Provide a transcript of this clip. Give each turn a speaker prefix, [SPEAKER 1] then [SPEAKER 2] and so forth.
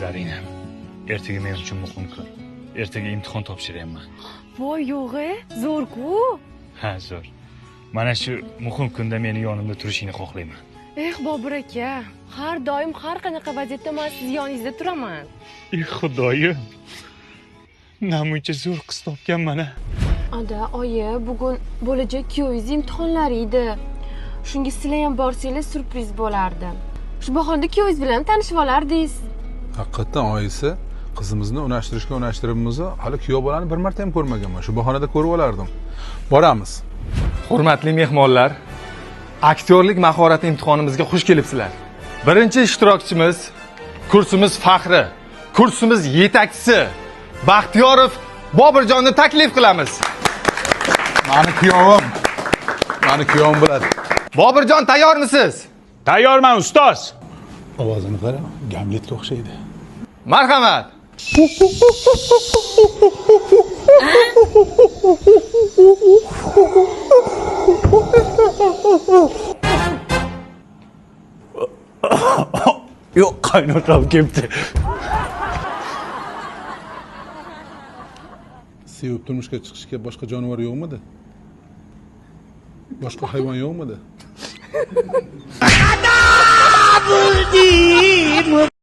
[SPEAKER 1] Zarina, ertaga men uchun muhim kun. Ertaga imtihon topshiryapman.
[SPEAKER 2] Voy yo'g'e, zo'r-ku.
[SPEAKER 1] Ha, zo'r. Mana shu muhim kunda meni yonimda turishingni xohlayman.
[SPEAKER 2] Bobur aka, har doim har qanaqa vaziyatda men siz yoningizda turaman.
[SPEAKER 1] Xudoyim. Namuncha zo'r qiz topganman a.
[SPEAKER 2] Ada, oyi, bugun bo'lajak kuyovingiz imtihonlari edi. Shunga sizlar ham borsangiz surpriz bo'lardi. Shu bahonda kuyovingiz bilan tanishib olardingiz.
[SPEAKER 3] Haqiqatan oyisi qizimizni unashtiribmiz, hali kuyov bolani bir marta ham ko'rmaganman. Shu bahonada ko'rib olardim. Boramiz.
[SPEAKER 4] Hurmatli mehmonlar, aktyorlik mahorati imtihonimizga xush kelibsizlar. Birinchi ishtirokchimiz kursimiz faxri, kursimiz yetakchisi Baxtiyorov Bobirjonni taklif qilamiz.
[SPEAKER 3] Mani kuyovim bo'ladi.
[SPEAKER 4] Bobirjon, tayyormisiz?
[SPEAKER 1] Tayyorman ustoz.
[SPEAKER 3] Ovozini qara, Gamletga o'xshaydi.
[SPEAKER 4] Marhamat.
[SPEAKER 1] Yo'q, qaynotam kelibdi.
[SPEAKER 3] Sevib turmushga chiqishga boshqa jonivor yo'qmidi? Boshqa hayvon yo'qmidi?